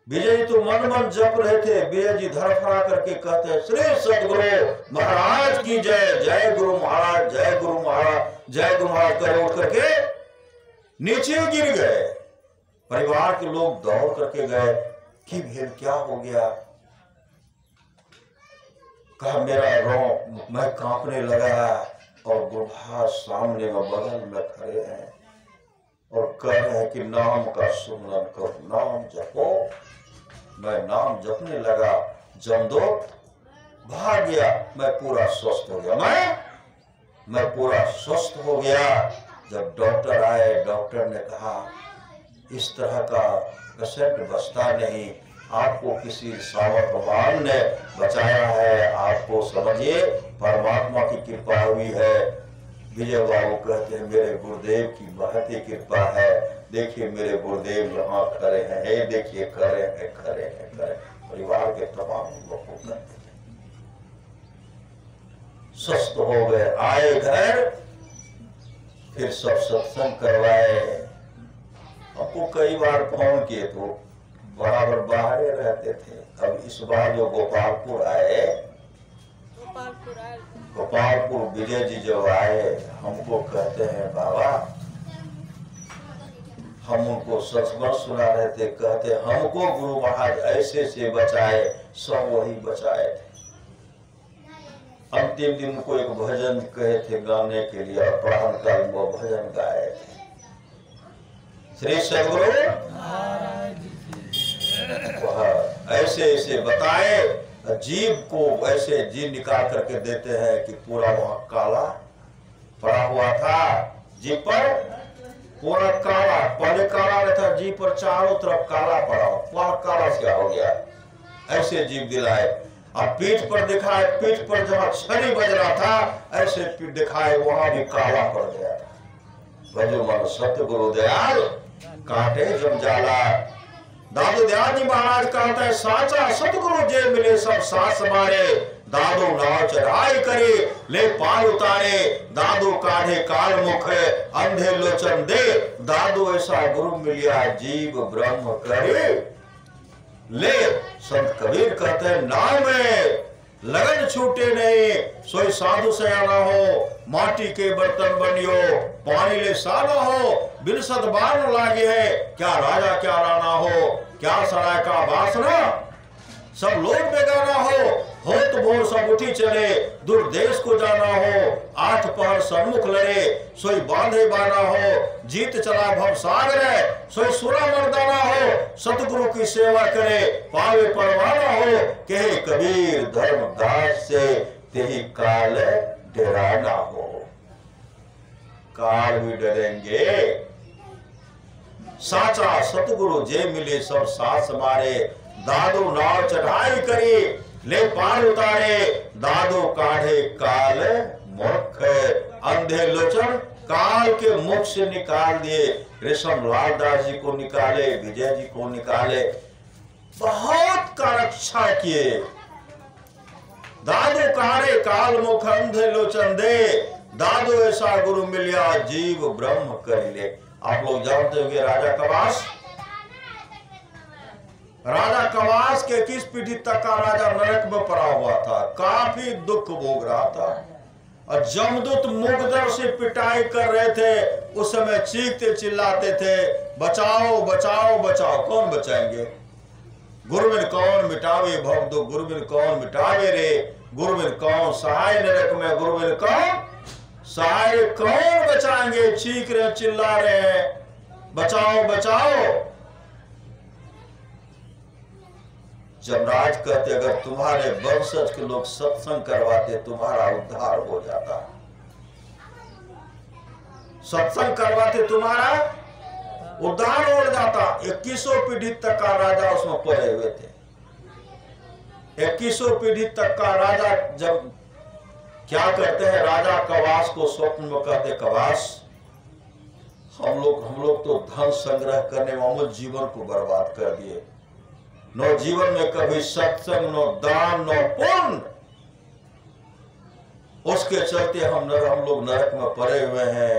विजय जी तो मन मन जप रहे थे। विजय जी धड़फड़ा करके कहते हैं, श्री सदगुरु महाराज की जय, जय गुरु महाराज, जय गुरु महाराज, जय गुरु महाराज करे उठ करके नीचे गिर गए। परिवार के लोग दौड़ करके गए कि भेद क्या हो गया। कहा मेरा रो, मैं कांपने लगा और गुरु महाराज सामने में बगल में खड़े हैं और कह रहे हैं कि नाम का सुमरन करो, नाम जपो। मैं नाम जपने लगा, जमदूत भाग गया, मैं पूरा स्वस्थ हो गया, मैं पूरा स्वस्थ हो गया। जब डॉक्टर आए, डॉक्टर ने कहा इस तरह का पेशेंट बचता नहीं, आपको किसी सामर्थवान ने बचाया है, आपको समझिए परमात्मा की कृपा हुई है। विजय बाबू कहते हैं मेरे गुरुदेव की बहुत ही कृपा है, देखिए मेरे गुरुदेव यहाँ खड़े हैं, हे देखिए खड़े हैं, खड़े हैं, खड़े। परिवार के तमाम लोग कहते हैं स्वस्थ हो गए। आए घर, फिर सब सत्संग करवाए। हमको कई बार फोन किए तो बराबर बाहर रहते थे। अब इस बार जो गोपालपुर आए, गोपालपुर विजय जी जब आए, हमको कहते हैं बाबा, हम उनको सचमुच सुना रहे थे, कहते हमको गुरु महाराज ऐसे से बचाए, सब वही बचाए थे। अंतिम दिन को एक भजन कहे थे गाने के लिए और प्राण काल वो भजन गाए थे। श्री सदगुरु ऐसे ऐसे बताए, जीव को ऐसे जीव निकाल करके देते हैं कि पूरा वहां काला पड़ा हुआ था, जीव पर पूरा काला, पहले काला रहता, जीव पर चारों तरफ काला पड़ा, पूरा काला क्या हो गया, ऐसे जीव दिलाए। और पीठ पर दिखाए, पीठ पर जहां छड़ी बज रहा था, ऐसे पीठ दिखाए वहां भी काला पड़ गया था। भजो मन सत्य गुरु दयाल काटे जमजाला। दादू दयाल जी महाराज कहते हैं साचा सतगुरु जे मिले सब सास मारे, दादू नाव चढ़ाई करे ले पार उतारे, दादू काढ़े काल मुख अंधे लोचन दे, दादू ऐसा गुरु मिलिया जीव ब्रह्म करे ले। संत कबीर कहते हैं नाम में लगन छूटे नहीं, सोई साधु सयाना हो, माटी के बर्तन बनियो, पानी ले साना हो, बिन सदबान लागे है, क्या राजा क्या राना हो, क्या सराय का वासना, सब लोग बेगाना हो तो भोर सब उठी चले, दूर देश को जाना हो, आठ पहर सन्मुख लड़े, सोई बांधे बाना हो, जीत चला भव सागर, सोई सुरा मर्दाना हो, सतगुरु की सेवा करे, पावे परवाना हो, कहे कबीर धर्म दास से तेही काल डराना हो। काल भी डरेंगे, साचा सतगुरु जे मिले सब सास मारे, दादू नाव चढ़ाई करी ले पार उतारे दादो काढ़े काल मूर्ख, अंधे लोचन काल के मुख से निकाल दिए। रेशम लाल दास जी को निकाले, विजय जी को निकाले, बहुत का रक्षा किए। दादो काढ़े काल मुख अंधे लोचन दे, दादो ऐसा गुरु मिलिया जीव ब्रह्म कर ले। आप लोग जानते होंगे राजा कवास, राजा कवास के किस पीढ़ी तक का राजा नरक में पड़ा हुआ था, काफी दुख भोग रहा था। और जमदूत मुगदर से पिटाई कर रहे थे, उस समय चीखते चिल्लाते थे, बचाओ बचाओ बचाओ। कौन बचाएंगे? गुरबिन कौन मिटावे भक्तो, गुरबिन कौन मिटावे रे, गुरबिन कौन सहाय नरक में, गुरबिन कौन सहाय, कौन बचाएंगे? चीख रहे चिल्ला रहे हैं, बचाओ बचाओ। जमराज कहते अगर तुम्हारे वंशज के लोग सत्संग करवाते तुम्हारा उद्धार हो जाता, सत्संग करवाते तुम्हारा उद्धार हो जाता। 21 पीढ़ी तक का राजा उसमें पड़े हुए थे। 21 पीढ़ी तक का राजा जब क्या करते हैं, राजा कवास को स्वप्न में कहते, कवास हम लोग तो धन संग्रह करने वाले जीवन को बर्बाद कर दिए। नो जीवन में कभी सत्संग, नो दान, नो पुण्य, उसके चलते हम लोग नरक में पड़े हुए हैं।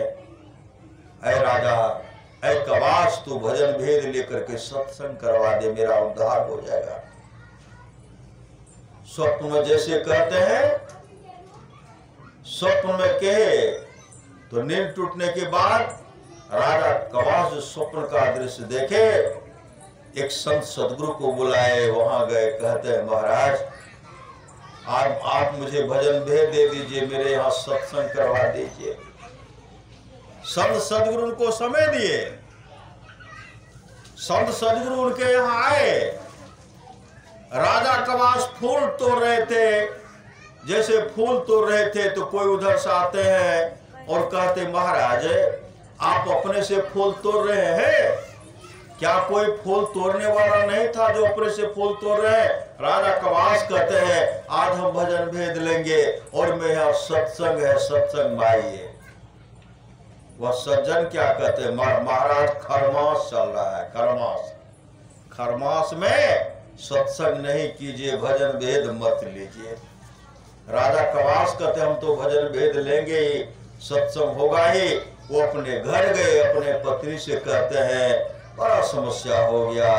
ऐ राजा, ऐ कवास, तू भजन भेद लेकर के सत्संग करवा दे, मेरा उद्धार हो जाएगा। स्वप्न में जैसे कहते हैं, स्वप्न में कहे तो नींद टूटने के बाद राजा कवास जो स्वप्न का दृश्य देखे, एक संत सदगुरु को बुलाए, वहां गए, कहते हैं महाराज आप मुझे भजन भेद दे दीजिए, मेरे यहाँ सत्संग करवा दीजिए। संत सदगुरु उनको समय दिए, संत सदगुरु उनके यहाँ आए। राजा कवास फूल तोड़ रहे थे, जैसे फूल तोड़ रहे थे तो कोई उधर से आते हैं और कहते महाराज आप अपने से फूल तोड़ रहे हैं क्या? कोई फूल तोड़ने वाला नहीं था जो अपने से फूल तोड़ रहे हैं। राजा कवास कहते हैं आज हम भजन भेद लेंगे और मैं यहाँ सत्संग है, सत्संग में आइए। वह सज्जन क्या कहते हैं, महाराज खरमास चल रहा है, खरमास, खरमास में सत्संग नहीं कीजिए, भजन भेद मत लीजिए। राजा कवास कहते हम तो भजन भेद लेंगे ही, सत्संग होगा ही। वो अपने घर गए, अपने पत्नी से कहते हैं बड़ा समस्या हो गया,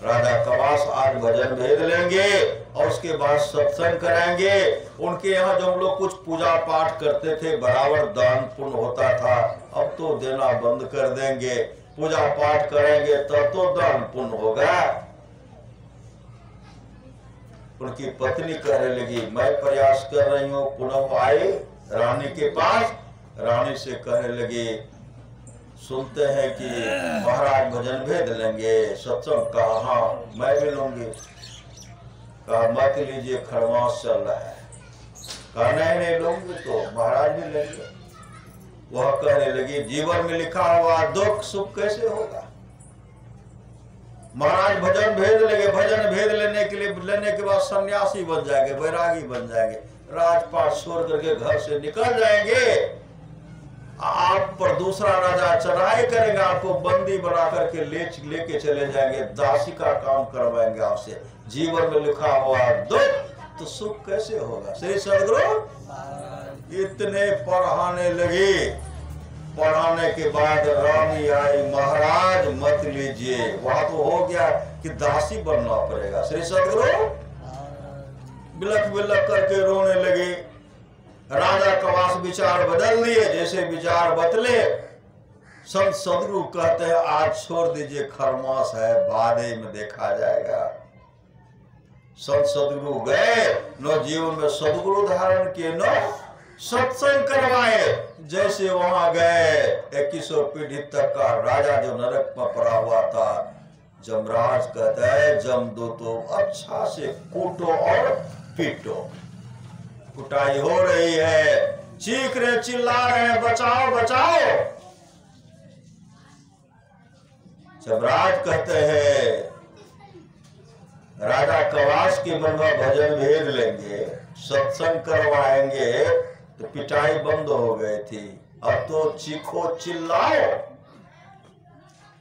राजा कवास आज भजन भेद लेंगे और उसके बाद सत्संग कराएंगे। उनके यहाँ जो हम लोग कुछ पूजा पाठ करते थे, बराबर दान पुण्य होता था, अब तो देना बंद कर देंगे, पूजा पाठ करेंगे तब तो दान पुण्य होगा। उनकी पत्नी कहने लगी मैं प्रयास कर रही हूँ, पुनः आई रानी के पास, रानी से कहने लगी सुनते हैं कि महाराज भजन भेद लेंगे, सत्संग कहा, हाँ मैं भी लूंगी। कहा मत लीजिए, खरमास चल रहा है। कहा नहीं लूंगी तो महाराज भी लेंगे। वह कहने लगी जीवन में लिखा हुआ दुख सुख कैसे होगा? महाराज भजन भेद लेंगे, भजन भेद लेने के बाद सन्यासी बन जाएंगे, वैरागी बन जाएंगे, राजपाट छोड़ करके घर से निकल जाएंगे। आप पर दूसरा राजा चढ़ाई करेगा, आपको बंदी बना करके लेके चले जाएंगे, दासी का काम करवाएंगे आपसे। जीवन में लिखा हुआ दुख तो सुख कैसे होगा? श्री सदगुरु इतने पढ़ाने लगे। पढ़ाने के बाद रानी आई, महाराज मत लीजिए। वहां तो हो गया कि दासी बनना पड़ेगा। श्री सदगुरु बिलख बिलख करके रोने लगे। राजा कवास विचार बदल दिए, जैसे विचार बदले संत सदगुरु कहते हैं आज छोड़ दीजिए, खरमास है, बादे में देखा जाएगा। संत सदगुरु गए, न जीवन में सदगुरु धारण किए, न सत्संग करवाए। जैसे वहां गए 21 पीढ़ी तक का राजा जो नरक में पड़ा हुआ था, जमराज कहता है जमदूतो अच्छा से कूटो और पीटो। कुटाई हो रही है, चीख रहे चिल्ला रहे बचाओ बचाओ। जमराज कहते हैं राजा कवास के मन में भजन भेद लेंगे, सत्संग करवाएंगे तो पिटाई बंद हो गई थी। अब तो चीखो चिल्लाओ।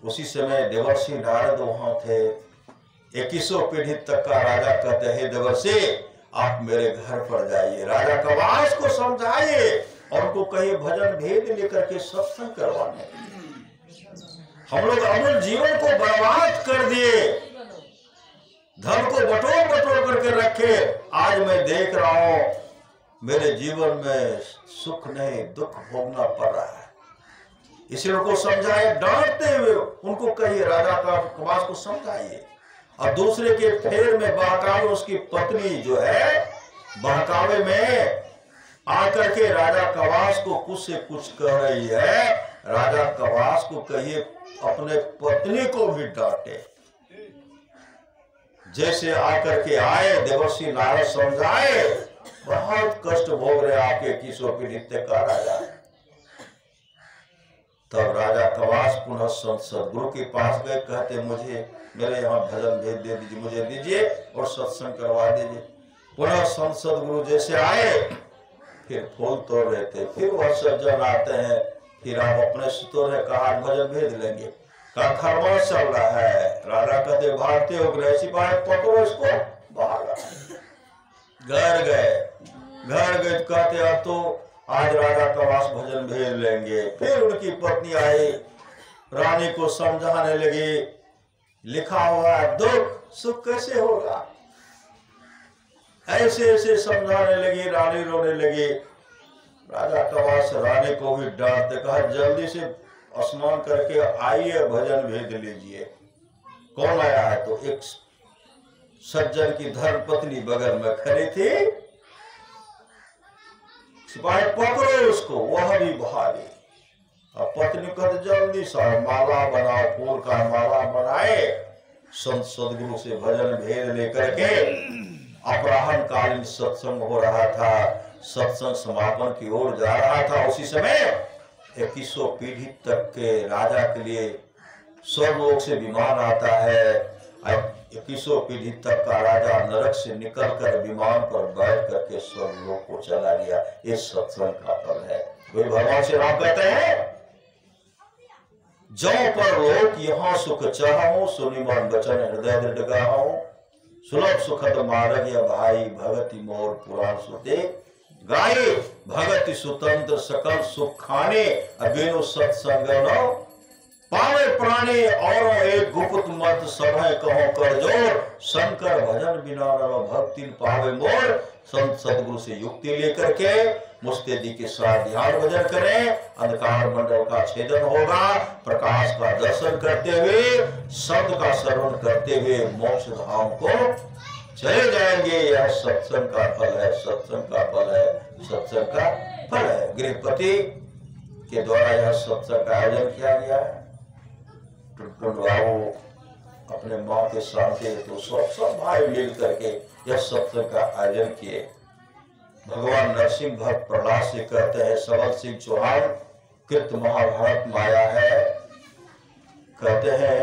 उसी समय देवर्षि नारद वहां थे। 2100 पीढ़ी तक का राजा कहते हैं, देवर्षि आप मेरे घर पर जाइए, राजा कवास को समझाइए और उनको कहिए भजन भेद लेकर के सत्संग करवाने। हम लोग अमूल जीवन को बर्बाद कर दिए, धन को बटोर बटोर करके रखे। आज मैं देख रहा हूं मेरे जीवन में सुख नहीं दुख भोगना पड़ रहा है। इसलिए उनको समझाए, डांटते हुए उनको कहिए, राजा कवास को समझाइए। और दूसरे के फेर में बहकावे उसकी पत्नी जो है बहकावे में आकर के राजा कवास को कुछ से कुछ कह रही है। राजा कवास को कहिए अपने पत्नी को भी डांटे। जैसे आकर के आए देवर्षि नारद समझाए, बहुत कष्ट भोग रहे आपके 2100 पीढ़ी का राजा। तब राजा कवास पुनः संत सदगुरु के पास गए, कहते मुझे मेरे यहाँ भजन भेद दे दीजिए, मुझे दीजिए और सत्संग करवा दीजिए। पुनः संत सदगुरु जैसे आए, फिर फूल तोड़ रहे थे, फिर वह सज्जन आते हैं, फिर आप अपने से तोड़ रहे, कहा भजन भेद लेंगे, कहा खरमास चल रहा है। राजा कहते भागते हो गए, सिपाही पकड़ो इसको, भागा। घर गए कहते अब तो आज राजा कवास भजन भेज लेंगे। फिर उनकी पत्नी आई, रानी को समझाने लगी, लिखा हुआ है दुख सुख कैसे होगा, ऐसे ऐसे समझाने लगी। रानी रोने लगी। राजा कवास रानी को भी डांटते, कहा जल्दी से स्नान करके आइए, भजन भेज लीजिए। कौन आया है? तो एक सज्जन की धर्म पत्नी बगल में खड़ी थी। सिपाही पकड़ो उसको, वह भी भागी। अब पत्नी कहते जल्दी सा माला बनाओ, फूल का माला बनाए। संत सदगुरु से भजन भेद लेकर के अपराह्न कालीन सत्संग हो रहा था, सत्संग समापन की ओर जा रहा था। उसी समय 2100 पीढ़ी तक के राजा के लिए स्वर्गलोक से विमान आता है। 2100 पीढ़ी तक का राजा नरक से निकलकर विमान पर बैठ करके स्वर्गलोक को चला गया। ये सत्संग का फल है। वे भगवान श्री राम कहते हैं, जो पर लोक यहाँ सुख चाहूं, सुनि मन वचन हृदय दृढ़ गाहूं। सुलभ सुखद मार्ग या भाई भगति मोर पुराण सुते। गाये भगति सुतंत्र सकल सुख खाने, अबेनो सत्संग न पावे प्राणी। और एक गुप्त मत सभय कहो कर जोर, शंकर भजन बिना न भक्ति पावे मोर। संत सदगुरु से युक्ति लेकर के मुस्तैदी के साथ ध्यान भजन करें, अंधकार मंडल का छेदन होगा। प्रकाश का दर्शन करते हुए, शब्द का श्रवण करते हुए मोक्ष धाम को चले जाएंगे। यह सत्संग का फल है, सत्संग का फल है, सत्संग का फल है। गृहपति के द्वारा यह सत्संग का आयोजन किया गया है। बाबू अपने माँ के शांति तो सब भाई मिल करके यह सत्संग का आयोजन किए। भगवान नरसिंह भक्त प्रहलाद से कहते हैं, सबल सिंह चौहान कृत महाभारत माया है। कहते हैं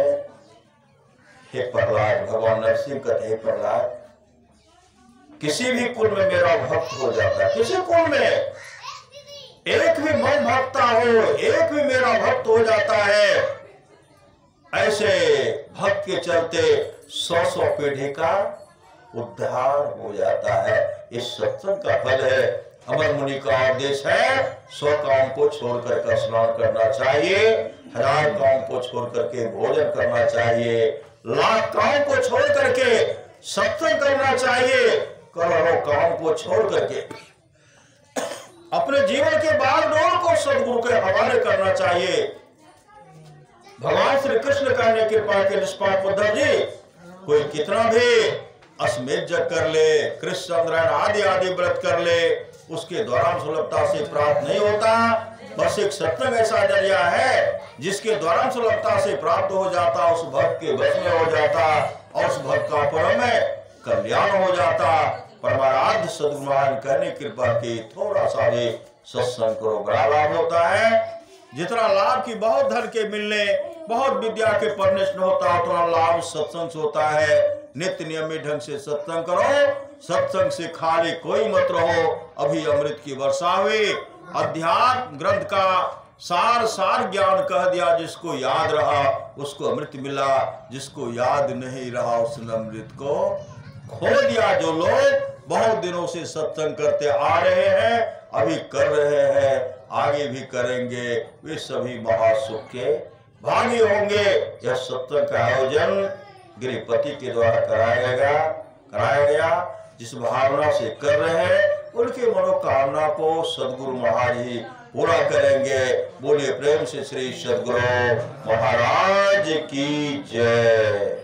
हे प्रहलाद, भगवान नरसिंह कहते हैं प्रहलाद, किसी भी कुल में मेरा भक्त हो जाता है, किसी कुल में एक भी मन भक्ता हो, एक भी मेरा भक्त हो जाता है। ऐसे भक्त के चलते 100 पीढ़ी का उद्धार हो जाता है। इस सत्संग का फल है। अमर मुनि का आदेश है, 100 काम को छोड़ करके स्नान करना चाहिए, 1000 काम को छोड़ करके भोजन करना चाहिए, 1,00,000 काम को छोड़ करके सत्संग करना चाहिए, करोड़ों काम को छोड़ करके अपने जीवन के बागडोर को सदगुरु के हवाले करना चाहिए। भगवान श्री कृष्ण का ने कृपा के निष्पाप उद्धव जी, कोई कितना भी अश्वमेध यज्ञ कर ले, कृष्ण चंद्रायण आदि व्रत कर ले, उसके द्वारा सुलभता से प्राप्त नहीं होता। बस एक सत्संग ऐसा जरिया है जिसके द्वारा सुलभता से प्राप्त हो जाता, उस भक्त के बस में हो जाता और उस भक्त का परम में कल्याण हो जाता। परमाराध्य सद्गुरु महाराज कहने कृपा की थोड़ा सा भी सत्संग करो, बड़ा लाभ होता है। जितना लाभ की बहुत धन के मिलने, बहुत विद्या के पढ़ने से होता, उतना लाभ सत्संग से होता है। नित्य नियमित ढंग से सत्संग करो, सत्संग से खाली कोई मत रहो। अभी अमृत की वर्षा हुई, अध्यात्म ग्रंथ का सार ज्ञान कह दिया। जिसको याद रहा उसको अमृत मिला, जिसको याद नहीं रहा उसने अमृत को खो दिया। जो लोग बहुत दिनों से सत्संग करते आ रहे हैं, अभी कर रहे हैं, आगे भी करेंगे, वे सभी महासुख के भागी होंगे। यह सत्संग का आयोजन गिरिपति के द्वारा कराया गया। जिस भावना से कर रहे हैं उनके मनोकामना को सदगुरु महाराज ही पूरा करेंगे। बोलिए प्रेम से श्री सदगुरु महाराज की जय।